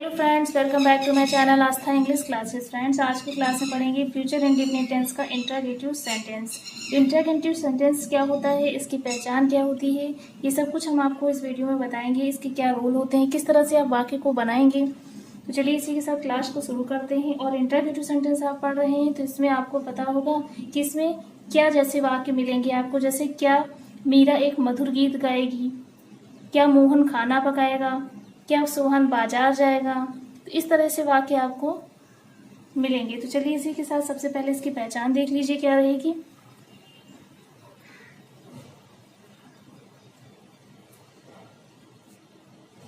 Hello friends, welcome back to my channel Aastha English classes. Friends, आज की class में पढ़ेंगे फ्यूचर इंडेफिनिट टेंस का इंट्रोगेटिव सेंटेंस। इंट्रोगेटिव सेंटेंस क्या होता है, इसकी पहचान क्या होती है, ये सब कुछ हम आपको इस वीडियो में बताएंगे। इसके क्या रूल होते हैं, किस तरह से आप वाक्य को बनाएंगे। तो चलिए इसी के साथ क्लास को शुरू करते हैं। और इंट्रोगेटिव सेंटेंस आप पढ़ रहे हैं तो इसमें आपको पता होगा कि इसमें क्या जैसे वाक्य मिलेंगे आपको, जैसे क्या मीरा एक मधुर गीत गाएगी, क्या मोहन खाना पकाएगा, क्या सोहन बाजार जाएगा। तो इस तरह से वाक्य आपको मिलेंगे। तो चलिए इसी के साथ सबसे पहले इसकी पहचान देख लीजिए क्या रहेगी।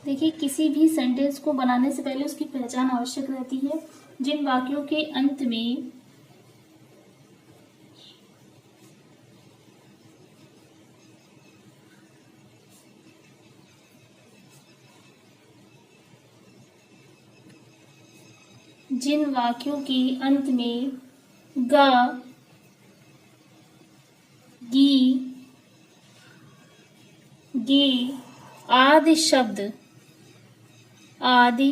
देखिए, किसी भी सेंटेंस को बनाने से पहले उसकी पहचान आवश्यक रहती है। जिन वाक्यों के अंत में जिन वाक्यों के अंत में ग, गी, गे आदि शब्द आते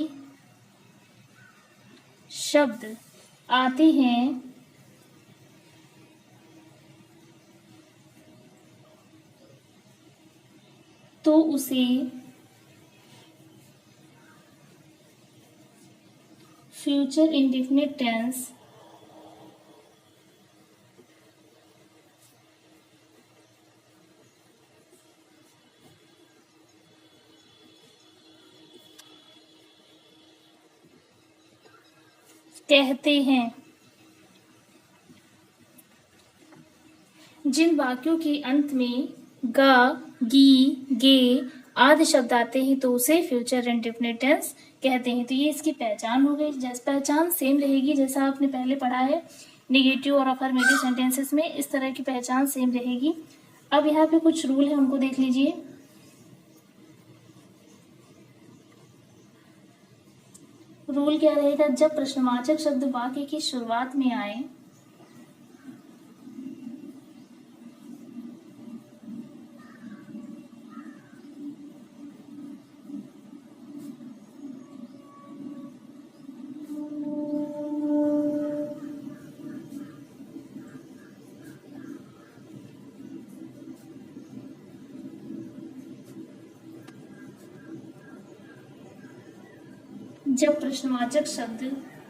हैं तो उसे फ्यूचर इंडेफिनिट टेंस कहते हैं। जिन वाक्यों के अंत में गा, गी, गे आदि शब्द आते हैं तो उसे फ्यूचर इंडेफिनिट टेंस कहते हैं। तो ये इसकी पहचान हो गई। जैसे पहचान सेम रहेगी जैसा आपने पहले पढ़ा है नेगेटिव और अफर्मेटिव सेंटेंसेस में, इस तरह की पहचान सेम रहेगी। अब यहाँ पे कुछ रूल है, उनको देख लीजिए। रूल क्या रहेगा, जब प्रश्नवाचक शब्द वाक्य की शुरुआत में आए जब प्रश्नवाचक शब्द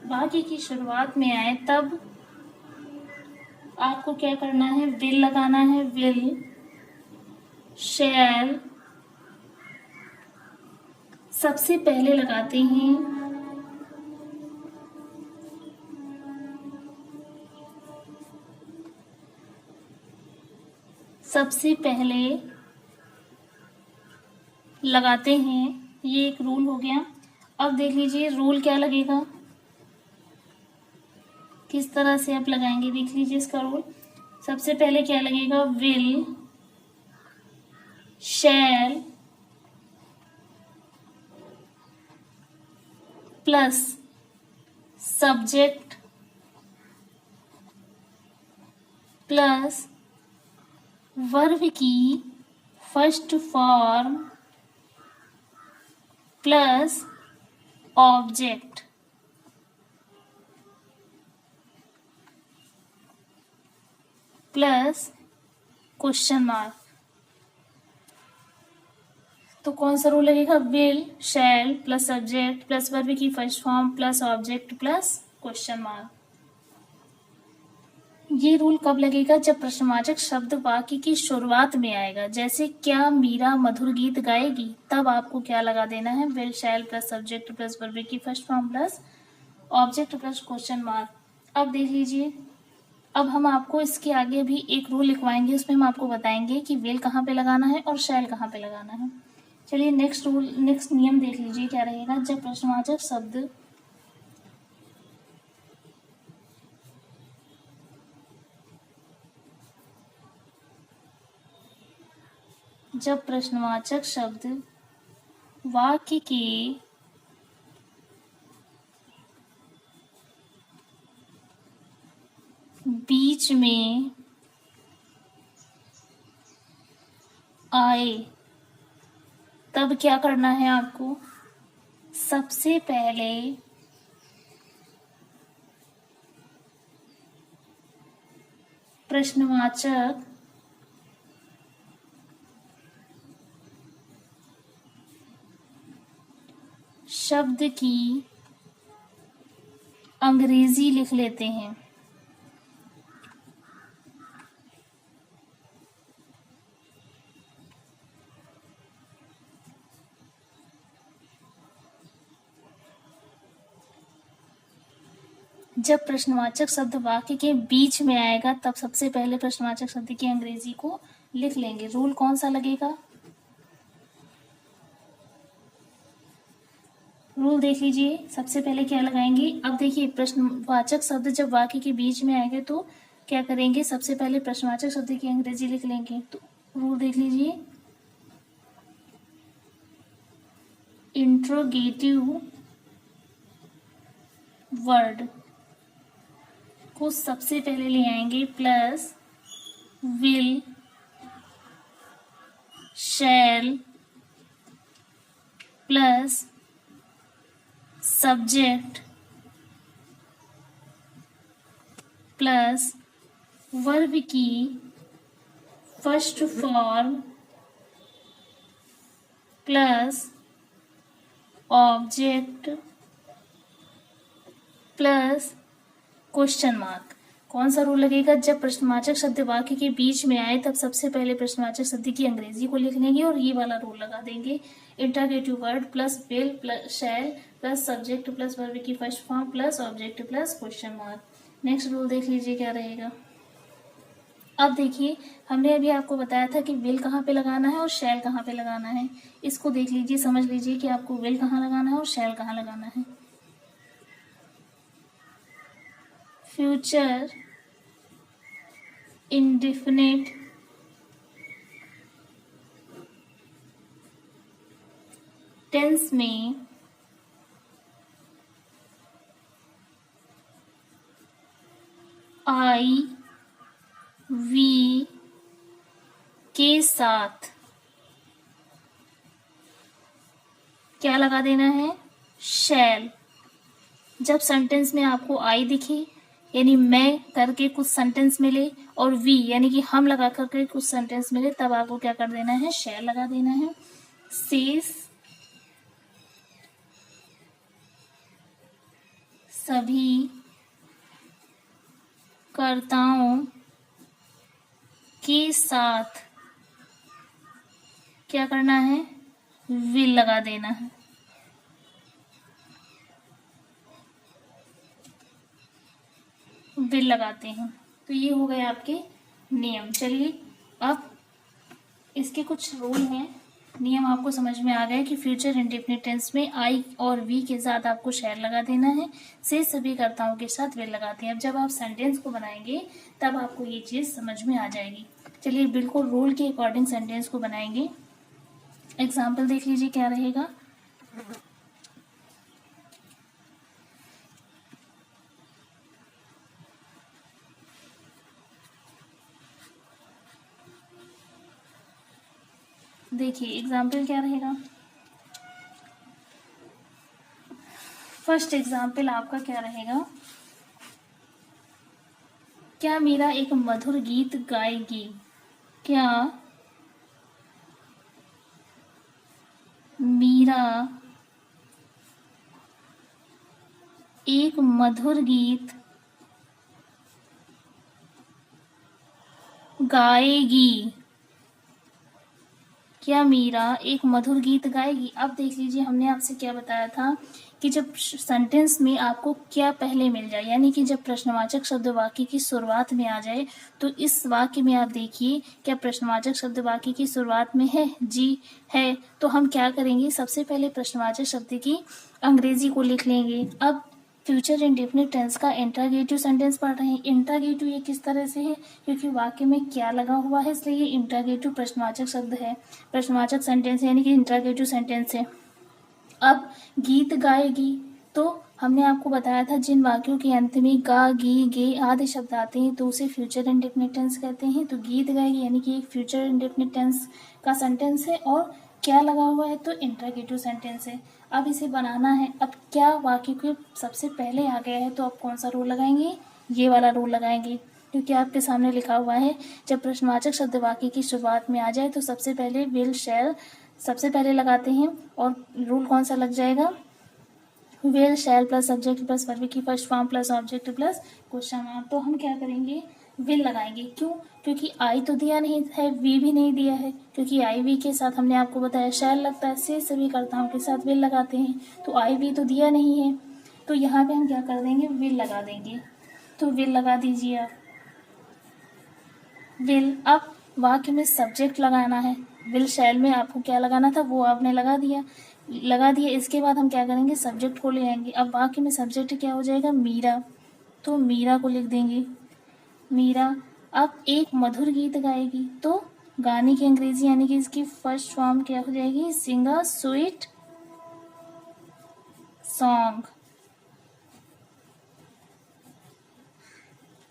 वाक्य की शुरुआत में आए तब आपको क्या करना है, विल लगाना है। विल, शैल सबसे पहले लगाते हैं। सबसे पहले लगाते हैं, ये एक रूल हो गया। अब देख लीजिए रूल क्या लगेगा, किस तरह से आप लगाएंगे, देख लीजिए इसका रूल। सबसे पहले क्या लगेगा, will, shall plus subject plus verb की first form plus object plus question mark. तो कौन सा रूल लगेगा, will, shall plus subject plus verb की first form plus object plus question mark. ये रूल कब लगेगा, जब प्रश्नवाचक शब्द वाक्य की शुरुआत में आएगा। जैसे क्या मीरा मधुर गीत गाएगी, तब आपको क्या लगा देना है, will, shall plus subject plus verb की first form plus object plus question mark. अब देख लीजिए, अब हम आपको इसके आगे भी एक रूल लिखवाएंगे, उसमें हम आपको बताएंगे कि विल कहाँ पे लगाना है और शैल कहाँ पे लगाना है। चलिए नेक्स्ट रूल, नेक्स्ट नियम देख लीजिए क्या रहेगा। जब प्रश्नवाचक शब्द वाक्य के बीच में आए तब क्या करना है आपको, सबसे पहले प्रश्नवाचक शब्द की अंग्रेजी लिख लेते हैं। जब प्रश्नवाचक शब्द वाक्य के बीच में आएगा तब सबसे पहले प्रश्नवाचक शब्द की अंग्रेजी को लिख लेंगे। रूल कौन सा लगेगा? रूल देख लीजिए। सबसे पहले क्या लगाएंगे? अब देखिए, प्रश्नवाचक शब्द जब वाक्य के बीच में आएंगे तो क्या करेंगे? सबसे पहले प्रश्नवाचक शब्द की अंग्रेजी लिख लेंगे। तो रूल देख लीजिए। इंट्रोगेटिव वर्ड को सबसे पहले ले आएंगे plus will, shall plus subject plus verb की first form plus object plus question mark. कौन सा रूल लगेगा? जब प्रश्नवाचक शब्द वाक्य के बीच में आए तब सबसे पहले प्रश्नवाचक शब्द की अंग्रेजी को लिख लेंगे और ये वाला रूल लगा देंगे। Interrogative word plus will plus shall plus subject plus verb की first form plus object plus question mark. Next rule देख लीजिए क्या रहेगा। अब देखिए, हमने अभी आपको बताया था कि विल कहाँ पे लगाना है और शैल कहाँ पे लगाना है। इसको देख लीजिए, समझ लीजिए कि आपको विल कहाँ लगाना है और शैल कहाँ लगाना है। फ्यूचर इंडेफिनिट टेंस में आई वी के साथ क्या लगा देना है? शैल। जब सेंटेंस में आपको आई दिखे यानी मैं करके कुछ सेंटेंस मिले और वी यानी कि हम लगा करके कुछ सेंटेंस मिले तब आपको क्या कर देना है? शैल लगा देना है। शेष सभी कर्ताओं के साथ क्या करना है? विल लगा देना है। विल लगाते हैं। तो ये हो गए आपके नियम। चलिए, अब इसके कुछ रूल हैं। नियम आपको समझ में आ गया कि फ्यूचर इंडेफिनिट टेंस में आई और वी के साथ आपको शैल लगा देना है। से सभी कर्ताओं के साथ विल लगाते हैं। अब जब आप सेंटेंस को बनाएंगे तब आपको ये चीज़ समझ में आ जाएगी। चलिए, बिल्कुल रूल के अकॉर्डिंग सेंटेंस को बनाएंगे। एग्जाम्पल देख लीजिए क्या रहेगा। देखिए एग्जाम्पल क्या रहेगा। फर्स्ट एग्जाम्पल आपका क्या रहेगा? क्या मीरा एक मधुर गीत गाएगी? क्या मीरा एक मधुर गीत गाएगी? क्या मीरा एक मधुर गीत गाएगी? अब देख लीजिए, हमने आपसे क्या बताया था कि जब सेंटेंस में आपको क्या पहले मिल जाए यानी कि जब प्रश्नवाचक शब्द वाक्य की शुरुआत में आ जाए तो इस वाक्य में आप देखिए क्या प्रश्नवाचक शब्द वाक्य की शुरुआत में है? जी है। तो हम क्या करेंगे? सबसे पहले प्रश्नवाचक शब्द की अंग्रेजी को लिख लेंगे। अब फ्यूचर इंडेफिनिट टेंस का इंटरोगेटिव सेंटेंस पढ़ रहे हैं। इंटरोगेटिव ये किस तरह से है? क्योंकि वाक्य में क्या लगा हुआ है इसलिए ये इंटरोगेटिव प्रश्नवाचक शब्द है, प्रश्नवाचक सेंटेंस यानी कि इंटरोगेटिव सेंटेंस है। अब गीत गाएगी तो हमने आपको बताया था जिन वाक्यों के अंत में गा गी गे आदि शब्द आते हैं तो उसे फ्यूचर इंडेफिनिट टेंस कहते हैं। तो गीत गाएगी यानी कि एक फ्यूचर इंडेफिनिट टेंस का सेंटेंस है और क्या लगा हुआ है, तो इंट्रोगेटिव सेंटेंस है। अब इसे बनाना है। अब क्या वाक्य के सबसे पहले आ गया है, तो आप कौन सा रूल लगाएंगे, ये वाला रूल लगाएंगे, क्योंकि आपके सामने लिखा हुआ है जब प्रश्नवाचक शब्द वाक्य की शुरुआत में आ जाए तो सबसे पहले विल शैल सबसे पहले लगाते हैं। और रूल कौन सा लग जाएगा, will shall plus subject plus verb की first form plus object plus question mark. तो हम क्या करेंगे, विल लगाएंगे। क्यों, क्योंकि आई तो दिया नहीं है, वी भी नहीं दिया है, क्योंकि आई वी के साथ हमने आपको बताया शैल लगता है, से सभी कर्ताओं के साथ विल लगाते हैं, तो आई वी तो दिया नहीं है, तो यहाँ पे हम क्या कर देंगे, विल लगा देंगे। तो विल लगा दीजिए आप, विल। अब वाक्य में सब्जेक्ट लगाना है, विल शैल में आपको क्या लगाना था वो आपने लगा दिया। इसके बाद हम क्या करेंगे, सब्जेक्ट को ले आएंगे। अब वाक्य में सब्जेक्ट क्या हो जाएगा, मीरा, तो मीरा को लिख देंगे, मीरा। अब एक मधुर गीत गाएगी, तो गाने की अंग्रेजी यानी कि इसकी फर्स्ट फॉर्म क्या हो जाएगी, sing a sweet song,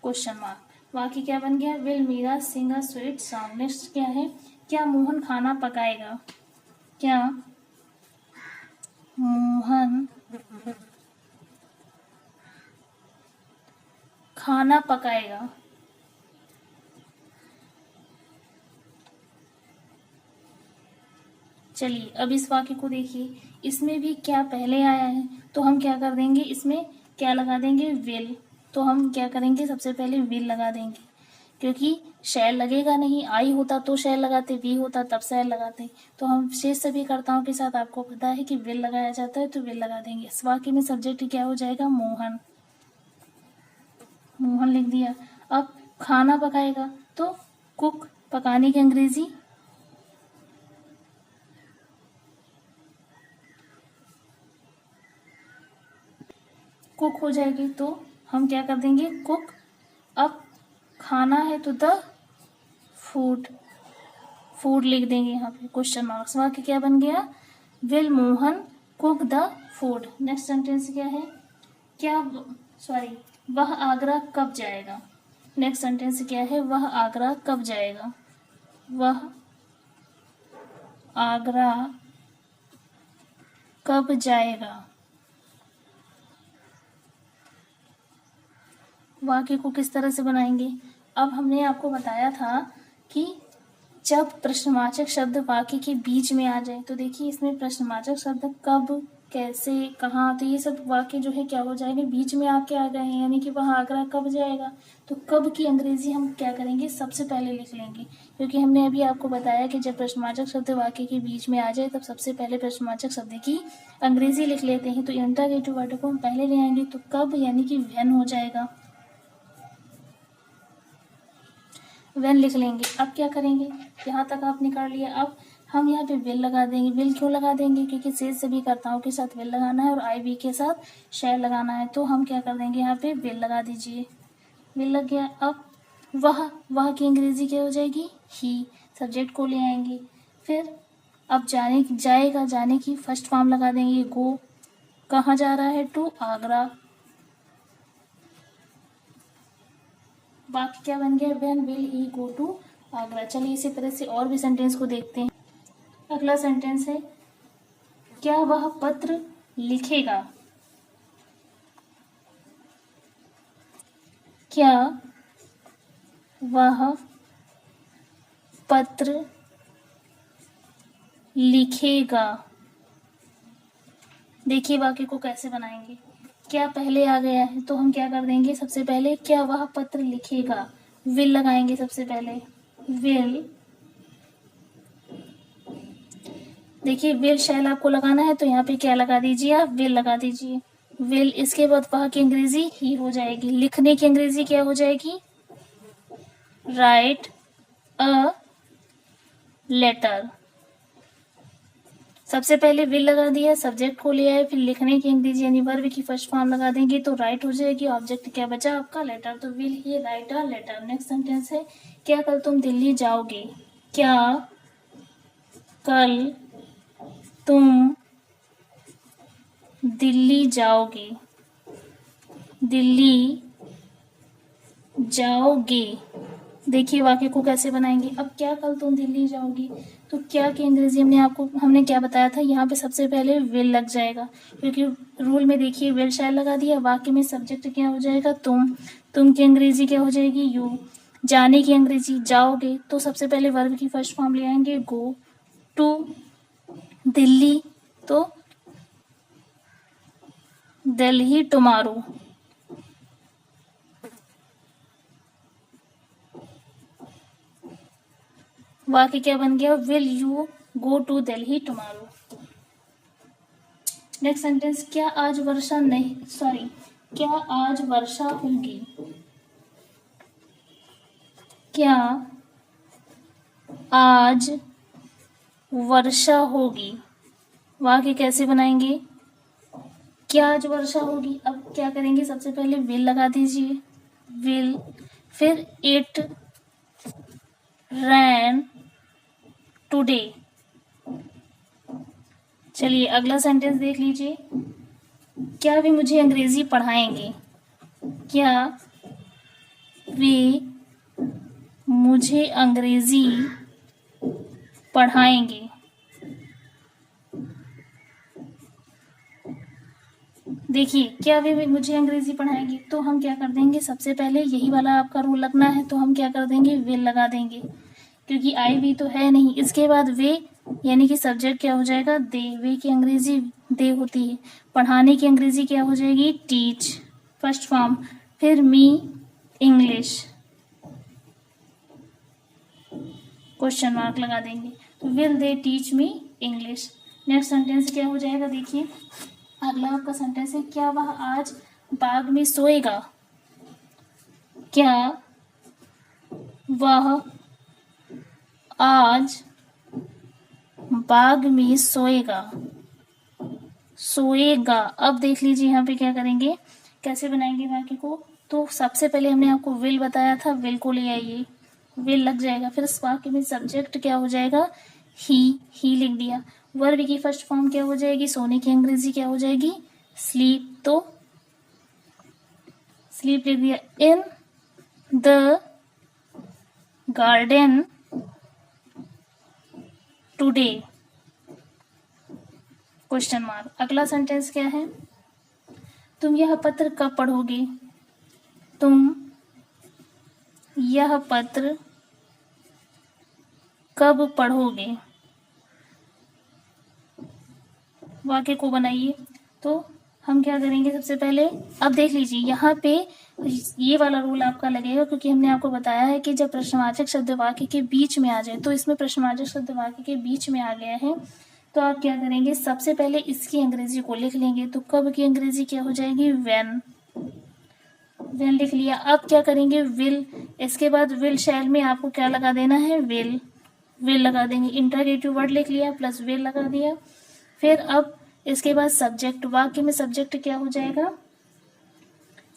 question mark. वाक्य क्या बन गया, will Meera sing a sweet song. Next क्या है, क्या मोहन खाना पकाएगा, क्या मोहन खाना पकाएगा। चलिए अब इस वाक्य को देखिए, इसमें भी क्या पहले आया है, तो हम क्या कर देंगे, इसमें क्या लगा देंगे, विल। तो हम क्या करेंगे, सबसे पहले विल लगा देंगे, क्योंकि शैल लगेगा नहीं, आई होता तो शैल लगाते, वी होता तब शैल लगाते। तो हम शेष सभी कर्ताओं के साथ आपको पता है कि विल लगाया जाता है, तो विल लगा देंगे। इस वाक्य में सब्जेक्ट क्या हो जाएगा, मोहन, मोहन लिख दिया। अब खाना पकाएगा, तो कुक, पकाने की अंग्रेजी कुक हो जाएगी, तो हम क्या कर देंगे, कुक। अब खाना है तो द फूड, फूड लिख देंगे यहाँ पे क्वेश्चन मार्क्स। वाक्य क्या बन गया, will Mohan cook the food. Next sentence क्या है, क्या वह आगरा कब जाएगा। नेक्स्ट सेंटेंस क्या है, वह आगरा कब जाएगा, वह आगरा कब जाएगा। वाक्य को किस तरह से बनाएंगे, अब हमने आपको बताया था कि जब प्रश्नवाचक शब्द वाक्य के बीच में आ जाए, तो देखिए इसमें प्रश्नवाचक शब्द कब, कैसे, कहाँ, तो ये सब वाक्य जो है क्या हो जाएंगे, बीच में आके आ गए हैं, यानी कि वह आगरा कब जाएगा। तो कब की अंग्रेजी हम क्या करेंगे, सबसे पहले लिख लेंगे, क्योंकि हमने अभी आपको बताया कि जब प्रश्नवाचक शब्द वाक्य के बीच में आ जाए तब सबसे पहले प्रश्नवाचक शब्द की अंग्रेजी लिख लेते हैं। तो इंटरोगेटिव वर्ड को हम पहले ले आएंगे, तो कब यानी कि व्हेन हो जाएगा, व्हेन लिख लेंगे। अब क्या करेंगे, यहाँ तक आपने कर लिया। अब हम यहाँ पे विल लगा देंगे। विल क्यों लगा देंगे, क्योंकि शेष सभी कर्ताओं के साथ विल लगाना है और आई वी के साथ शैल लगाना है, तो हम क्या कर देंगे, यहाँ पे विल लगा दीजिए, विल लग गया। अब वह की अंग्रेजी क्या हो जाएगी, ही, सब्जेक्ट को ले आएंगे। फिर अब जाने की फर्स्ट फॉर्म लगा देंगे, गो, कहाँ जा रहा है, टू आगरा। वाक्य क्या बन गया, when will he go to Agra. चलिए इसी तरह से और भी सेंटेंस को देखते हैं। अगला सेंटेंस है, क्या वह पत्र लिखेगा, क्या वह पत्र लिखेगा। देखिए वाक्य को कैसे बनाएंगे, क्या पहले आ गया है, तो हम क्या कर देंगे, सबसे पहले क्या वह पत्र लिखेगा, विल लगाएंगे सबसे पहले, विल। देखिए विल शैल आपको लगाना है, तो यहाँ पे क्या लगा दीजिए, आप विल लगा दीजिए, विल। इसके बाद वह की अंग्रेजी ही हो जाएगी, लिखने की अंग्रेजी क्या हो जाएगी, राइट अ लेटर। सबसे पहले विल लगा दिया, सब्जेक्ट को ले आए, फिर लिखने की अंग्रेजी यानी वर्ब की फर्स्ट फॉर्म लगा देंगे, तो राइट हो जाएगी। ऑब्जेक्ट क्या बचा आपका, लेटर, तो will he write a letter. Next sentence है, क्या कल तुम दिल्ली जाओगे, क्या कल तुम दिल्ली जाओगे, दिल्ली जाओगे। देखिए वाक्य को कैसे बनाएंगे, अब क्या कल तुम दिल्ली जाओगी, तो क्या की अंग्रेजी हमने क्या बताया था, यहाँ पे सबसे पहले विल लग जाएगा, क्योंकि रूल में देखिए विल शैल लगा दिया, वाक्य में सब्जेक्ट क्या हो जाएगा, तुम की अंग्रेजी क्या हो जाएगी, यू। जाने की अंग्रेजी जाओगे, तो सबसे पहले वर्ब की फर्स्ट फॉर्म ले आएंगे गो। टू दिल्ली, तो दिल्ली टुमारो। वाक्य क्या बन गया, will you go to Delhi tomorrow. Next sentence, क्या आज वर्षा होगी, क्या आज वर्षा होगी। वाक्य कैसे बनाएंगे, क्या आज वर्षा होगी। अब क्या करेंगे, सबसे पहले विल लगा दीजिए, विल, फिर इट रैन टुडे। चलिए अगला सेंटेंस देख लीजिए, क्या वे मुझे अंग्रेजी पढ़ाएंगे, क्या वे मुझे अंग्रेजी पढ़ाएंगे। देखिए क्या वे मुझे अंग्रेजी पढ़ाएंगे, तो हम क्या कर देंगे, सबसे पहले यही वाला आपका रूल लगना है, तो हम क्या कर देंगे, विल लगा देंगे, क्योंकि आई भी तो है नहीं। इसके बाद वे यानी कि सब्जेक्ट क्या हो जाएगा, दे। वे की अंग्रेजी दे होती है, पढ़ाने की अंग्रेजी क्या हो जाएगी, टीच, फर्स्ट फॉर्म। फिर मी इंग्लिश, क्वेश्चन मार्क लगा देंगे, तो will they teach me English. Next sentence क्या हो जाएगा, देखिए अगला आपका सेंटेंस है, क्या वह आज बाग में सोएगा, क्या वह आज बाग में सोएगा। अब देख लीजिए यहाँ पे क्या करेंगे, कैसे बनाएंगे वाक्य को। तो सबसे पहले हमने आपको विल बताया था, विल को ले आइए, विल लग जाएगा, फिर इस वाक्य में सब्जेक्ट क्या हो जाएगा, ही लिख दिया। वर्ब की फर्स्ट फॉर्म क्या हो जाएगी, सोने की अंग्रेजी क्या हो जाएगी, स्लीप, तो स्लीप लिख दिया। In the garden today, question mark. अगला सेंटेंस क्या है, तुम यह पत्र कब पढ़ोगे, तुम यह पत्र कब पढ़ोगे। वाक्य को बनाइए, तो हम क्या करेंगे, सबसे पहले अब देख लीजिए यहाँ पे ये वाला रूल आपका लगेगा, क्योंकि हमने आपको बताया है कि जब प्रश्नवाचक शब्द वाक्य के बीच में आ जाए, तो इसमें प्रश्नवाचक शब्द वाक्य के बीच में आ गया है, तो आप क्या करेंगे, सबसे पहले इसकी अंग्रेजी को लिख लेंगे। तो कब की अंग्रेजी क्या हो जाएगी, व्हेन लिख लिया। अब क्या करेंगे, विल, इसके बाद विल शैल में आपको क्या लगा देना है, विल लगा देंगे। इंटरोगेटिव वर्ड लिख लिया प्लस विल लगा दिया। फिर अब इसके बाद सब्जेक्ट, वाक्य में सब्जेक्ट क्या हो जाएगा,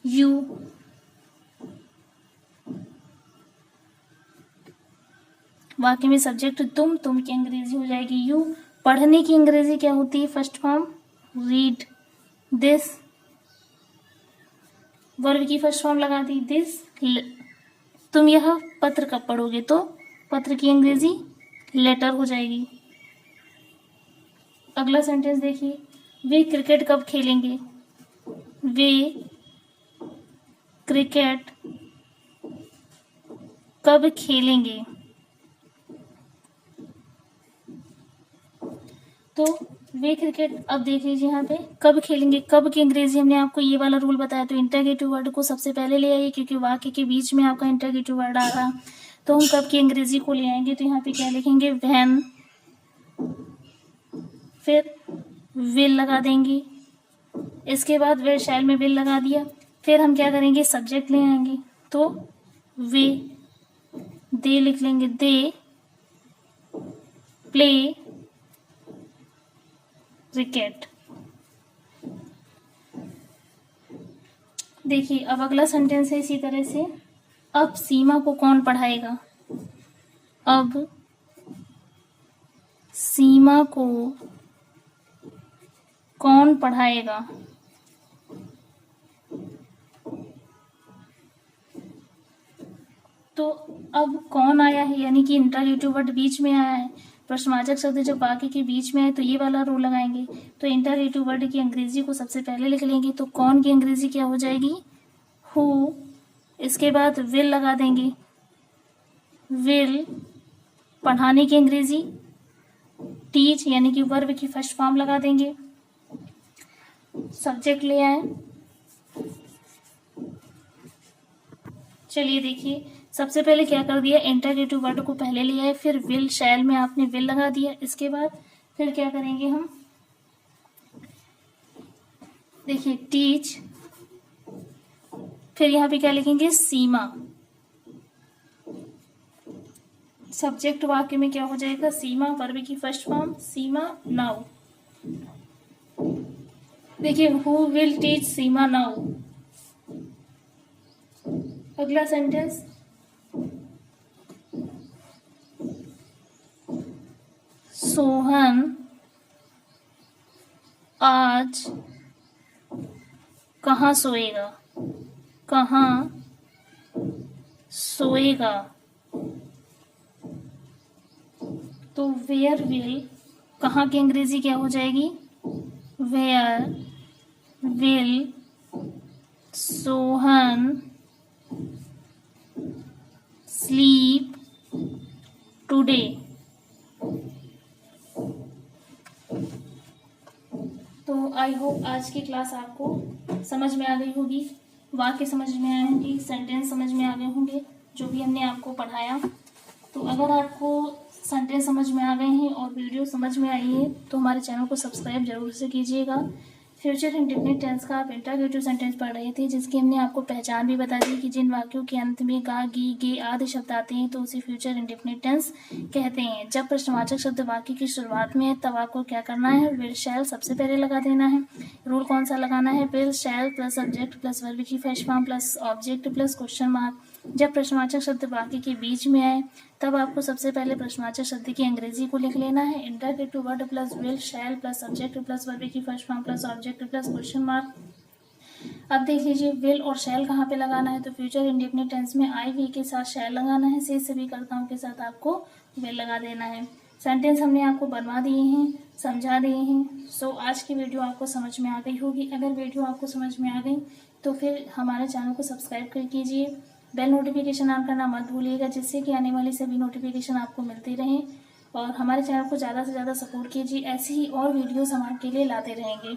यू। वाक्य में सब्जेक्ट तुम की अंग्रेजी हो जाएगी यू। पढ़ने की अंग्रेजी क्या होती है, first form read, this. Verb की फर्स्ट फॉर्म लगा दी दिस। तुम यह पत्र कब पढ़ोगे, तो पत्र की अंग्रेजी लेटर हो जाएगी। अगला सेंटेंस देखिए, वे क्रिकेट कब खेलेंगे, वे क्रिकेट कब खेलेंगे। तो वे क्रिकेट, अब देख लीजिए यहाँ पे कब खेलेंगे, कब की अंग्रेजी हमने आपको ये वाला रूल बताया, तो इंटरोगेटिव वर्ड को सबसे पहले ले आइए, क्योंकि वाक्य के बीच में आपका इंटरोगेटिव वर्ड आ रहा, तो हम कब की अंग्रेजी को ले आएंगे। तो यहाँ पे क्या लिखेंगे, व्हेन, फिर विल लगा देंगे, इसके बाद वे शैल में विल लगा दिया। फिर हम क्या करेंगे, सब्जेक्ट ले आएंगे, तो वे, दे लिख लेंगे, दे प्ले क्रिकेट। देखिए अब अगला सेंटेंस है इसी तरह से, अब सीमा को कौन पढ़ाएगा, अब सीमा को कौन पढ़ाएगा। तो अब कौन आया है, यानी कि इंटरोगेटिव वर्ड बीच में आया है, प्रश्नवाचक शब्द जब वाक्य के बीच में है तो ये वाला रूल लगाएंगे। तो इंटरगेटिव वर्ड की अंग्रेजी को सबसे पहले लिख लेंगे। तो कौन की अंग्रेजी क्या हो जाएगी? हु। इसके बाद विल लगा देंगे। विल पढ़ाने की अंग्रेजी टीच, यानी कि वर्ब की फर्स्ट फॉर्म लगा देंगे। सब्जेक्ट ले आए। चलिए देखिए, सबसे पहले क्या कर दिया, इंटरगेटिव वर्ड को पहले लिया है, फिर विल शैल में आपने विल लगा दिया। इसके बाद फिर क्या करेंगे हम, देखिए टीच, फिर यहाँ पे क्या लिखेंगे, सीमा। सब्जेक्ट वाक्य में क्या हो जाएगा, सीमा, वर्ब की फर्स्ट फॉर्म सीमा नाउ। देखिए who will teach Seema now. अगला सेंटेंस, सोहन आज कहाँ सोएगा। कहाँ सोएगा। तो वेयर विल, कहाँ की अंग्रेजी क्या हो जाएगी, where will Sohan sleep today. तो आई होप आज की क्लास आपको समझ में आ गई होगी, वाक्य समझ में आए होंगे, सेंटेंस समझ में आ गए होंगे, जो भी हमने आपको पढ़ाया। तो अगर आपको सेंटेंस समझ में आ गए हैं और वीडियो समझ में आई है तो हमारे चैनल को सब्सक्राइब जरूर से कीजिएगा। फ्यूचर इंडेफिनिट टेंस का आप इंटरगेटिव सेंटेंस पढ़ रहे थे, जिसकी हमने आपको पहचान भी बता दी कि जिन वाक्यों के अंत में गा, गी, गे आदि शब्द आते हैं तो उसे फ्यूचर इंडेफिनिट टेंस कहते हैं। जब प्रश्नवाचक शब्द वाक्य की शुरुआत में है तब आपको क्या करना है, विल शैल सबसे पहले लगा देना है। रूल कौन सा लगाना है, will shall plus subject plus verb की first form plus object plus question mark. जब प्रश्नवाचक शब्द वाक्य के बीच में आए तब आपको सबसे पहले प्रश्नवाचक शब्द की अंग्रेजी को लिख लेना है। Interrogative word plus will shall plus subject plus verb की first form plus object plus question mark. अब देख लीजिए विल और शैल कहाँ पे लगाना है, तो फ्यूचर इंडेफिनिट टेंस में आई वी के साथ शैल लगाना है, शेष सभी कर्ताओं के साथ आपको विल लगा देना है। सेंटेंस हमने आपको बनवा दिए हैं, समझा दिए हैं। सो आज की वीडियो आपको समझ में आ गई होगी। अगर वीडियो आपको समझ में आ गई तो फिर हमारे चैनल को सब्सक्राइब कर कीजिए, बेल नोटिफिकेशन ऑन करना मत भूलिएगा, जिससे कि आने वाली सभी नोटिफिकेशन आपको मिलती रहें। और हमारे चैनल को ज़्यादा से ज़्यादा सपोर्ट कीजिए, ऐसी ही और वीडियोस हम आपके लिए लाते रहेंगे।